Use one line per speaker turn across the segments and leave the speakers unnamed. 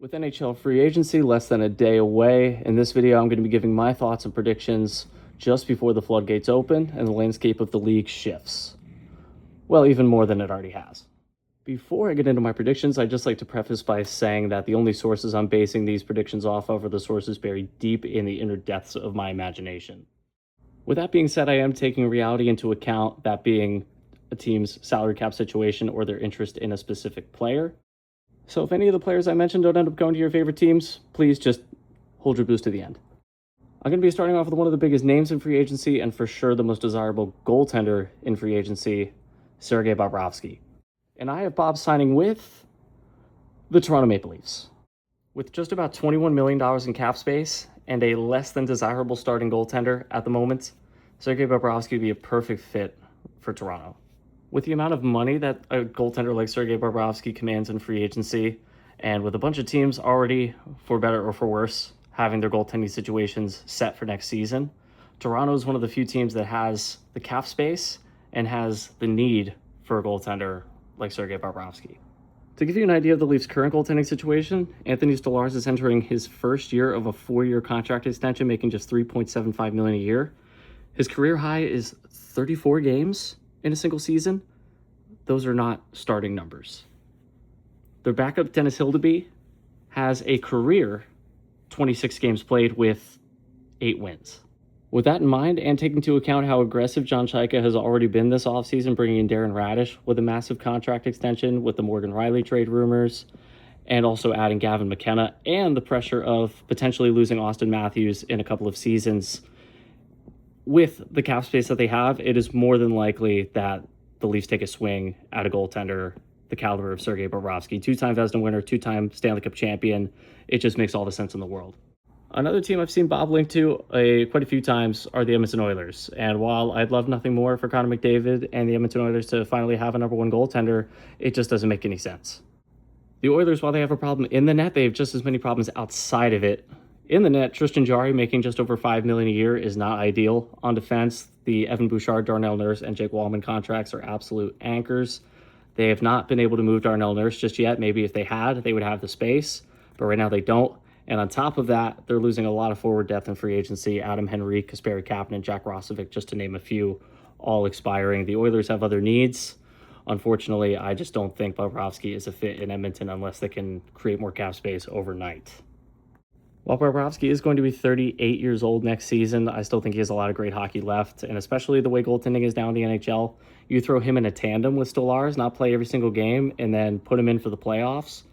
With NHL free agency less than a day away, in this video I'm going to be giving my thoughts and predictions just before the floodgates open and the landscape of the league shifts. Well, even more than it already has. Before I get into my predictions, I'd just like to preface by saying that the only sources I'm basing these predictions off of are the sources buried deep in the inner depths of my imagination. With that being said, I am taking reality into account, that being a team's salary cap situation or their interest in a specific player. So if any of the players I mentioned don't end up going to your favorite teams, please just hold your boost to the end. I'm going to be starting off with one of the biggest names in free agency and for sure the most desirable goaltender in free agency, Sergei Bobrovsky. And I have Bob signing with the Toronto Maple Leafs. With just about $21 million in cap space and a less than desirable starting goaltender at the moment, Sergei Bobrovsky would be a perfect fit for Toronto. With the amount of money that a goaltender like Sergei Bobrovsky commands in free agency, and with a bunch of teams already, for better or for worse, having their goaltending situations set for next season, Toronto is one of the few teams that has the cap space and has the need for a goaltender like Sergei Bobrovsky. To give you an idea of the Leafs' current goaltending situation, Anthony Stolarz is entering his first year of a 4-year contract extension, making just $3.75 million a year. His career high is 34 games in a single season. Those are not starting numbers. Their backup, Dennis Hildeby, has a career 26 games played with 8 wins. With that in mind, and taking into account how aggressive John Chaika has already been this offseason, bringing in Darren Radish with a massive contract extension, with the Morgan Riley trade rumors, and also adding Gavin McKenna, and the pressure of potentially losing Austin Matthews in a couple of seasons, with the cap space that they have, it is more than likely that the Leafs take a swing at a goaltender the caliber of Sergei Bobrovsky, 2-time Vezina winner, 2-time Stanley Cup champion. It just makes all the sense in the world. Another team I've seen Bob linked to quite a few times are the Edmonton Oilers. And while I'd love nothing more for Connor McDavid and the Edmonton Oilers to finally have a number one goaltender, it just doesn't make any sense. The Oilers, while they have a problem in the net, they have just as many problems outside of it. In the net, Tristan Jarry making just over $5 million a year is not ideal. On defense, the Evan Bouchard, Darnell Nurse, and Jake Wallman contracts are absolute anchors. They have not been able to move Darnell Nurse just yet. Maybe if they had, they would have the space, but right now they don't. And on top of that, they're losing a lot of forward depth in free agency. Adam Henry, Kasperi Kapanen, Jack Roslovic, just to name a few, all expiring. The Oilers have other needs. Unfortunately, I just don't think Bobrovsky is a fit in Edmonton unless they can create more cap space overnight. While Bobrovsky is going to be 38 years old next season, I still think he has a lot of great hockey left, and especially the way goaltending is now in the NHL, you throw him in a tandem with Stolarz, not play every single game, and then put him in for the playoffs,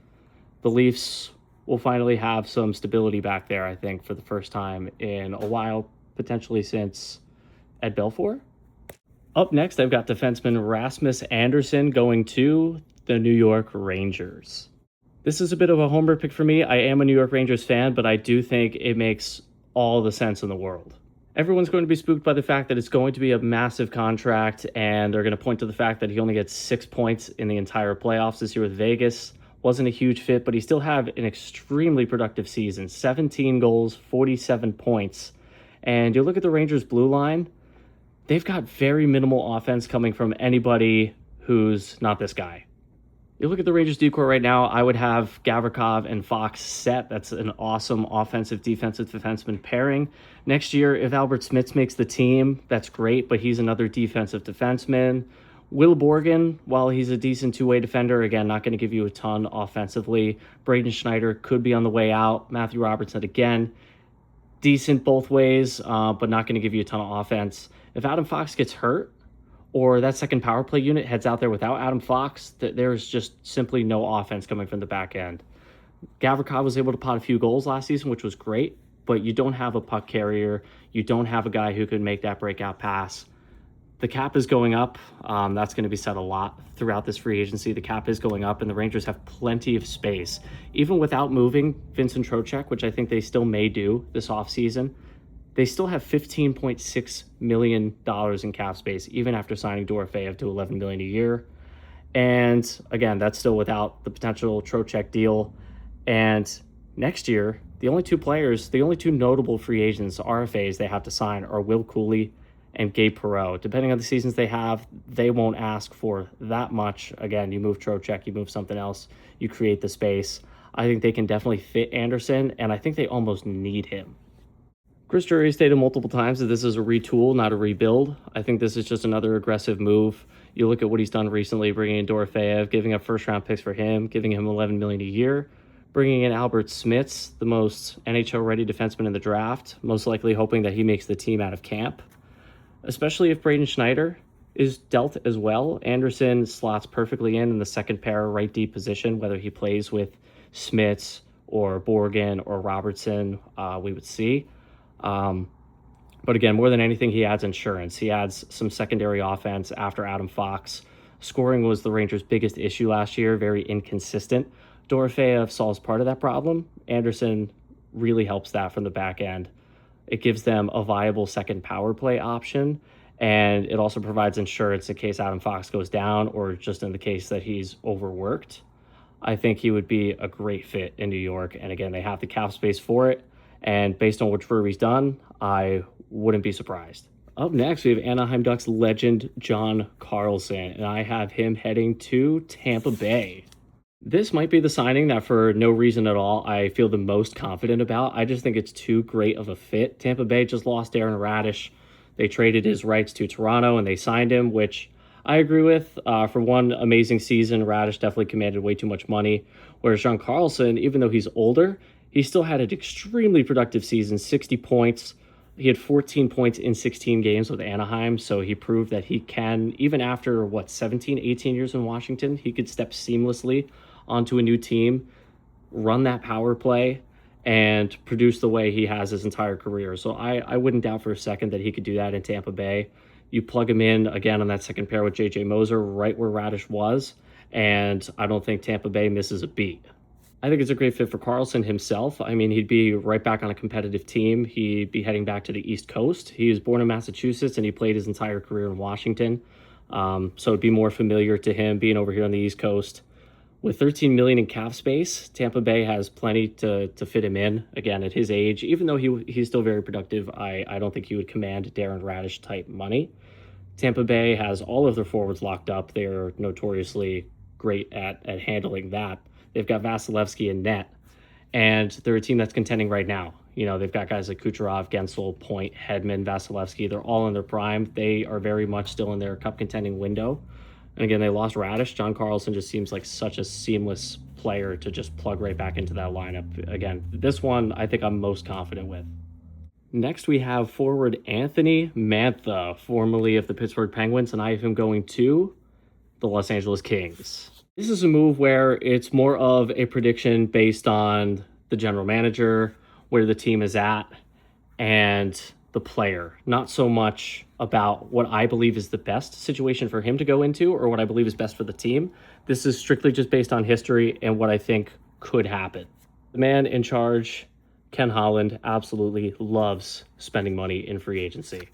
the Leafs will finally have some stability back there, I think, for the first time in a while, potentially since Ed Belfour. Up next, I've got defenseman Rasmus Andersson going to the New York Rangers. This is a bit of a homer pick for me. I am a New York Rangers fan, but I do think it makes all the sense in the world. Everyone's going to be spooked by the fact that it's going to be a massive contract, and they're going to point to the fact that he only gets 6 points in the entire playoffs this year with Vegas. Wasn't a huge fit, but he still had an extremely productive season. 17 goals, 47 points. And you look at the Rangers' blue line, they've got very minimal offense coming from anybody who's not this guy. You look at the Rangers decor right now, I would have Gavrikov and Fox set. That's an awesome offensive-defensive defenseman pairing. Next year, if Albert Smits makes the team, that's great, but he's another defensive defenseman. Will Borgen, while he's a decent two-way defender, again, not going to give you a ton offensively. Braden Schneider could be on the way out. Matthew Robertson, again, decent both ways, but not going to give you a ton of offense. If Adam Fox gets hurt, or that second power play unit heads out there without Adam Fox, there's just simply no offense coming from the back end. Gavrikov was able to pot a few goals last season, which was great, but you don't have a puck carrier. You don't have a guy who can make that breakout pass. The cap is going up. That's going to be said a lot throughout this free agency. The cap is going up, and the Rangers have plenty of space. Even without moving Vincent Trocheck, which I think they still may do this offseason, they still have $15.6 million in cap space, even after signing Dorofeyev to $11 million a year. And again, that's still without the potential Trocheck deal. And next year, the only two notable free agents, RFAs, they have to sign are Will Cooley and Gabe Perreault. Depending on the seasons they have, they won't ask for that much. Again, you move Trocheck, you move something else, you create the space. I think they can definitely fit Anderson, and I think they almost need him. Chris Drury stated multiple times that this is a retool, not a rebuild. I think this is just another aggressive move. You look at what he's done recently, bringing in Dorofeyev, giving up first-round picks for him, giving him $11 million a year, bringing in Albert Smits, the most NHL-ready defenseman in the draft, most likely hoping that he makes the team out of camp. Especially if Braden Schneider is dealt as well. Anderson slots perfectly in the second pair right deep position, whether he plays with Smits or Borgen or Robertson, we would see. But again, more than anything, he adds insurance. He adds some secondary offense after Adam Fox. Scoring was the Rangers' biggest issue last year, very inconsistent. Dorofeyev solves part of that problem. Anderson really helps that from the back end. It gives them a viable second power play option, and it also provides insurance in case Adam Fox goes down or just in the case that he's overworked. I think he would be a great fit in New York, and again, they have the cap space for it, and based on what Drury's done, I wouldn't be surprised. Up next, we have Anaheim Ducks legend John Carlson, and I have him heading to Tampa Bay. This might be the signing that for no reason at all I feel the most confident about. I just think it's too great of a fit. Tampa Bay just lost Darren Radish. They traded his rights to Toronto and they signed him, which I agree with. For one amazing season, Radish definitely commanded way too much money. Whereas John Carlson, even though he's older, he still had an extremely productive season, 60 points. He had 14 points in 16 games with Anaheim, so he proved that he can, even after, 17, 18 years in Washington, he could step seamlessly onto a new team, run that power play, and produce the way he has his entire career. So I wouldn't doubt for a second that he could do that in Tampa Bay. You plug him in, again, on that second pair with J.J. Moser, right where Radish was, and I don't think Tampa Bay misses a beat. I think it's a great fit for Carlson himself. I mean, he'd be right back on a competitive team. He'd be heading back to the East Coast. He was born in Massachusetts, and he played his entire career in Washington. So it'd be more familiar to him being over here on the East Coast. With $13 million in cap space, Tampa Bay has plenty to fit him in. Again, at his age, even though he's still very productive, I don't think he would command Darren Radish type money. Tampa Bay has all of their forwards locked up. They're notoriously great at handling that. They've got Vasilevsky in net, and they're a team that's contending right now. You know, they've got guys like Kucherov, Gensel, Point, Hedman, Vasilevsky. They're all in their prime. They are very much still in their cup contending window. And again, they lost Radish. John Carlson just seems like such a seamless player to just plug right back into that lineup. Again, this one I think I'm most confident with. Next, we have forward Anthony Mantha, formerly of the Pittsburgh Penguins, and I have him going to the Los Angeles Kings. This is a move where it's more of a prediction based on the general manager, where the team is at, and the player. Not so much about what I believe is the best situation for him to go into or what I believe is best for the team. This is strictly just based on history and what I think could happen. The man in charge, Ken Holland, absolutely loves spending money in free agency.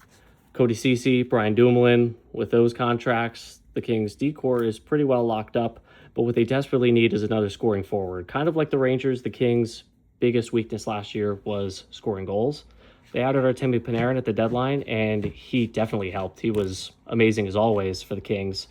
Cody Ceci, Brian Dumoulin, with those contracts, the Kings' D-core is pretty well locked up, but what they desperately need is another scoring forward. Kind of like the Rangers, the Kings' biggest weakness last year was scoring goals. They added Artemi Panarin at the deadline, and he definitely helped. He was amazing as always for the Kings.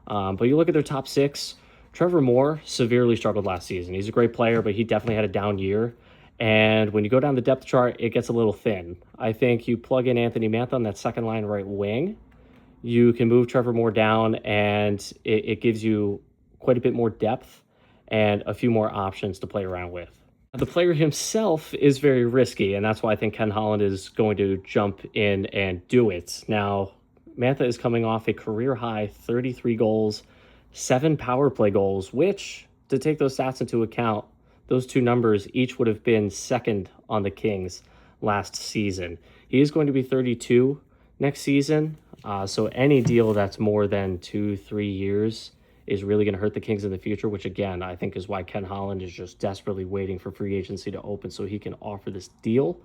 But you look at their top six, Trevor Moore severely struggled last season. He's a great player, but he definitely had a down year. And when you go down the depth chart, it gets a little thin. I think you plug in Anthony Mantha on that second line right wing, you can move Trevor Moore down, and it gives you quite a bit more depth and a few more options to play around with. The player himself is very risky, and that's why I think Ken Holland is going to jump in and do it. Now, Mantha is coming off a career-high 33 goals, 7 power play goals, which, to take those stats into account, those two numbers each would have been second on the Kings last season. He is going to be 32 next season, so any deal that's more than 2-3 years is really going to hurt the Kings in the future, which again, I think is why Ken Holland is just desperately waiting for free agency to open so he can offer this deal.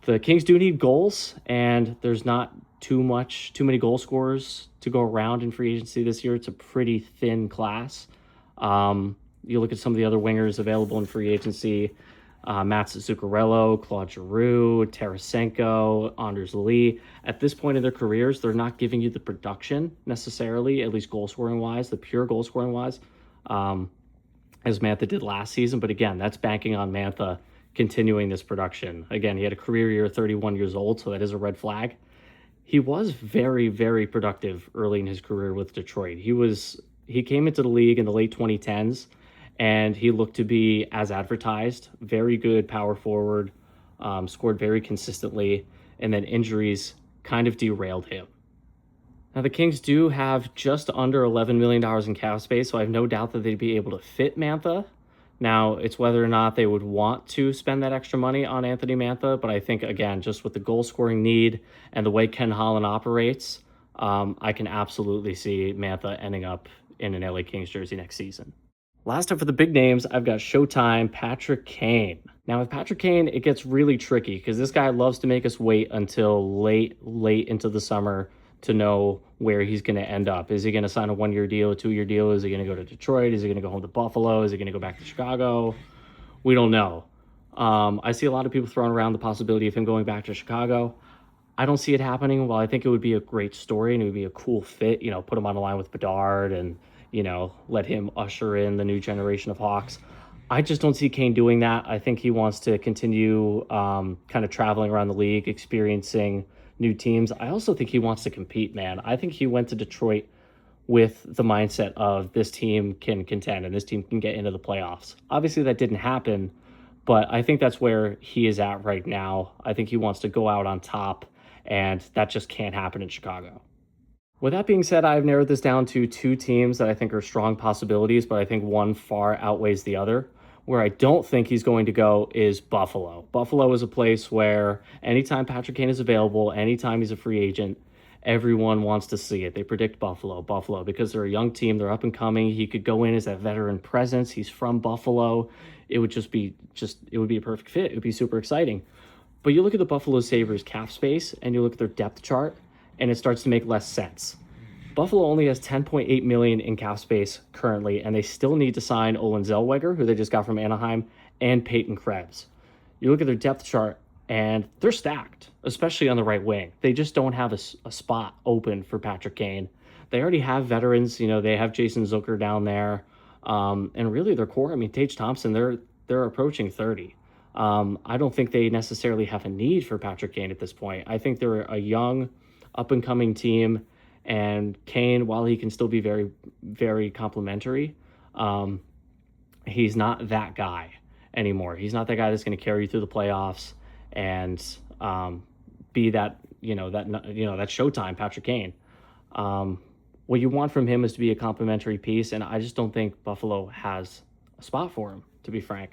The Kings do need goals, and there's not too many goal scorers to go around in free agency this year. It's a pretty thin class. You look at some of the other wingers available in free agency, Mats Zuccarello, Claude Giroux, Tarasenko, Anders Lee. At this point in their careers, they're not giving you the production necessarily, at least goal-scoring-wise, the pure goal-scoring-wise, as Mantha did last season. But again, that's banking on Mantha continuing this production. Again, he had a career year, 31 years old, so that is a red flag. He was very, very productive early in his career with Detroit. He came into the league in the late 2010s, and he looked to be as advertised. Very good power forward, scored very consistently, and then injuries kind of derailed him. Now, the Kings do have just under $11 million in cap space, so I have no doubt that they'd be able to fit Mantha. Now, it's whether or not they would want to spend that extra money on Anthony Mantha, but I think, again, just with the goal-scoring need and the way Ken Holland operates, I can absolutely see Mantha ending up in an LA Kings jersey next season. Last up for the big names, I've got Showtime Patrick Kane. Now, with Patrick Kane, it gets really tricky because this guy loves to make us wait until late into the summer to know where he's going to end up. Is he going to sign a 1-year deal, a 2-year deal? Is he going to go to Detroit? Is he going to go home to Buffalo? Is he going to go back to Chicago? We don't know. I see a lot of people throwing around the possibility of him going back to Chicago. I don't see it happening. While I think it would be a great story and it would be a cool fit, put him on the line with Bedard and, let him usher in the new generation of Hawks. I just don't see Kane doing that. I think he wants to continue kind of traveling around the league, experiencing new teams. I also think he wants to compete, man. I think he went to Detroit with the mindset of this team can contend and this team can get into the playoffs. Obviously, that didn't happen, but I think that's where he is at right now. I think he wants to go out on top, and that just can't happen in Chicago. With that being said, I've narrowed this down to 2 teams that I think are strong possibilities, but I think one far outweighs the other. Where I don't think he's going to go is Buffalo. Buffalo is a place where anytime Patrick Kane is available, anytime he's a free agent, everyone wants to see it. They predict Buffalo, because they're a young team, they're up and coming. He could go in as that veteran presence. He's from Buffalo. It would be a perfect fit. It would be super exciting. But you look at the Buffalo Sabres cap space and you look at their depth chart, and it starts to make less sense. Buffalo only has $10.8 million in cap space currently, and they still need to sign Olen Zellweger, who they just got from Anaheim, and Peyton Krebs. You look at their depth chart, and they're stacked, especially on the right wing. They just don't have a spot open for Patrick Kane. They already have veterans. They have Jason Zucker down there, and really their core. Tage Thompson, they're approaching 30. I don't think they necessarily have a need for Patrick Kane at this point. I think they're a young, up-and-coming team. And Kane, while he can still be very, very complimentary, he's not that guy anymore. He's not that guy that's going to carry you through the playoffs and be that Showtime Patrick Kane. What you want from him is to be a complimentary piece, and I just don't think Buffalo has a spot for him, to be frank.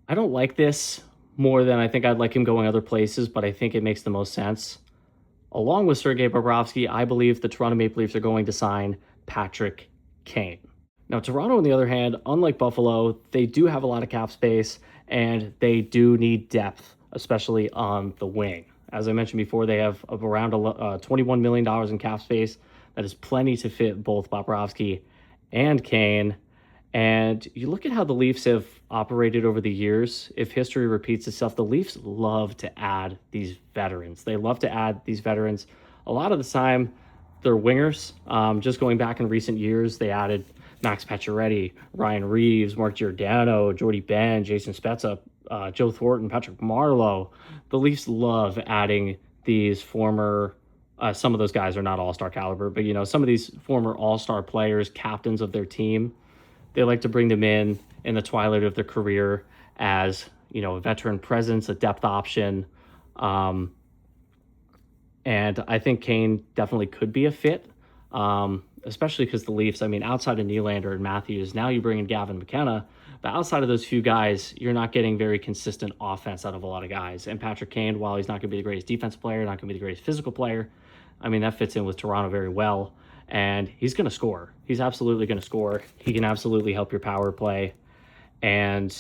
I don't like this more than I think I'd like him going other places, but I think it makes the most sense. Along with Sergei Bobrovsky, I believe the Toronto Maple Leafs are going to sign Patrick Kane. Now, Toronto, on the other hand, unlike Buffalo, they do have a lot of cap space, and they do need depth, especially on the wing. As I mentioned before, they have around $21 million in cap space. That is plenty to fit both Bobrovsky and Kane. And you look at how the Leafs have operated over the years. If history repeats itself, the Leafs love to add these veterans. They love to add these veterans. A lot of the time, they're wingers. Just going back in recent years, they added Max Pacioretty, Ryan Reeves, Mark Giordano, Jordy Ben, Jason Spezza, Joe Thornton, Patrick Marleau. The Leafs love adding these former, some of those guys are not all-star caliber, but some of these former all-star players, captains of their team. They like to bring them in the twilight of their career as, a veteran presence, a depth option. And I think Kane definitely could be a fit, especially because the Leafs, outside of Nylander and Matthews, now you bring in Gavin McKenna, but outside of those few guys, you're not getting very consistent offense out of a lot of guys. And Patrick Kane, while he's not going to be the greatest defensive player, not going to be the greatest physical player, that fits in with Toronto very well. And he's going to score. He's absolutely going to score. He can absolutely help your power play. And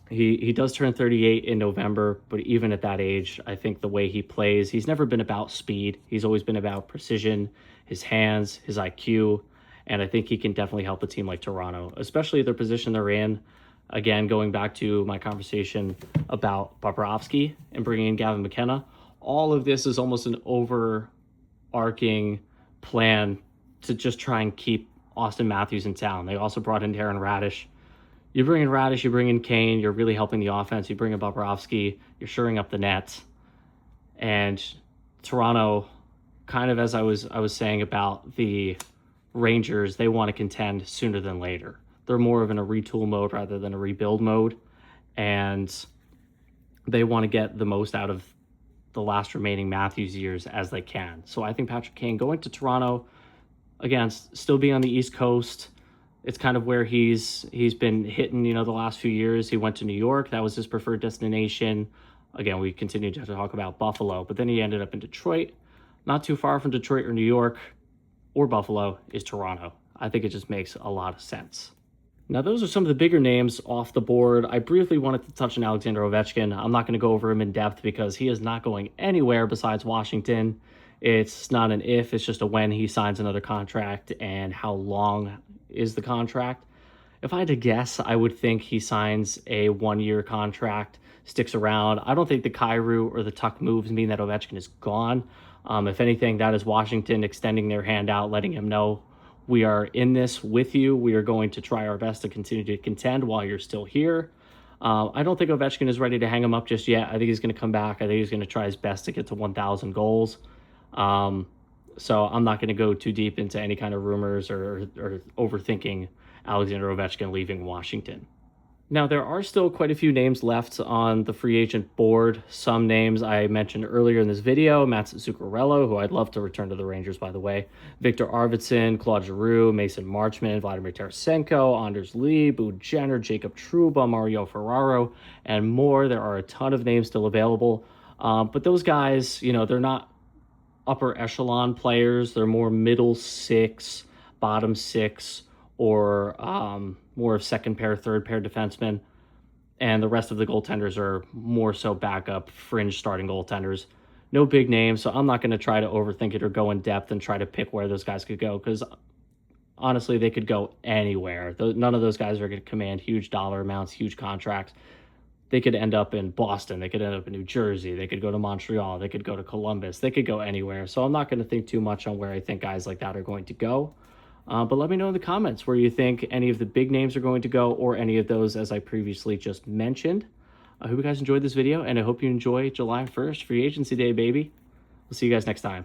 he does turn 38 in November, but even at that age, I think the way he plays, he's never been about speed. He's always been about precision, his hands, his IQ, and I think he can definitely help a team like Toronto, especially the position they're in. Again, going back to my conversation about Bobrovsky and bringing in Gavin McKenna, all of this is almost an overarching plan to just try and keep Austin Matthews in town. They also brought in Darren Radish You bring in Radish, you bring in Kane, you're really helping the offense. You bring in Bobrovsky, you're shoring up the net. And Toronto, kind of as I was saying about the Rangers, they want to contend sooner than later. They're more of in a retool mode rather than a rebuild mode, and they want to get the most out of the last remaining Matthews years as they can. So I think Patrick Kane going to Toronto, again, still being on the East Coast, it's kind of where he's been hitting, the last few years. He went to New York. That was his preferred destination. Again, we continue to talk about Buffalo, but then he ended up in Detroit. Not too far from Detroit or New York or Buffalo is Toronto. I think it just makes a lot of sense. Now, those are some of the bigger names off the board. I briefly wanted to touch on Alexander Ovechkin. I'm not going to go over him in depth because he is not going anywhere besides Washington. It's not an if, it's just a when he signs another contract and how long is the contract. If I had to guess, I would think he signs a 1-year contract, sticks around. I don't think the Kyrou or the Tuck moves mean that Ovechkin is gone. If anything, that is Washington extending their hand out, letting him know, we are in this with you. We are going to try our best to continue to contend while you're still here. I don't think Ovechkin is ready to hang him up just yet. I think he's going to come back. I think he's going to try his best to get to 1,000 goals. So I'm not going to go too deep into any kind of rumors or overthinking Alexander Ovechkin leaving Washington. Now, there are still quite a few names left on the free agent board. Some names I mentioned earlier in this video, Mats Zuccarello, who I'd love to return to the Rangers, by the way, Victor Arvidsson, Claude Giroux, Mason Marchment, Vladimir Tarasenko, Anders Lee, Boo Jenner, Jacob Trouba, Mario Ferraro, and more. There are a ton of names still available. But those guys, they're not upper echelon players. They're more middle six, bottom six, or more of second pair, third pair defensemen. And the rest of the goaltenders are more so backup, fringe starting goaltenders. No big names, so I'm not going to try to overthink it or go in depth and try to pick where those guys could go, because honestly, they could go anywhere. None of those guys are going to command huge dollar amounts, huge contracts. They could end up in Boston. They could end up in New Jersey. They could go to Montreal. They could go to Columbus. They could go anywhere. So I'm not going to think too much on where I think guys like that are going to go. But let me know in the comments where you think any of the big names are going to go, or any of those as I previously just mentioned. I hope you guys enjoyed this video, and I hope you enjoy July 1st, free agency day, baby. We'll see you guys next time.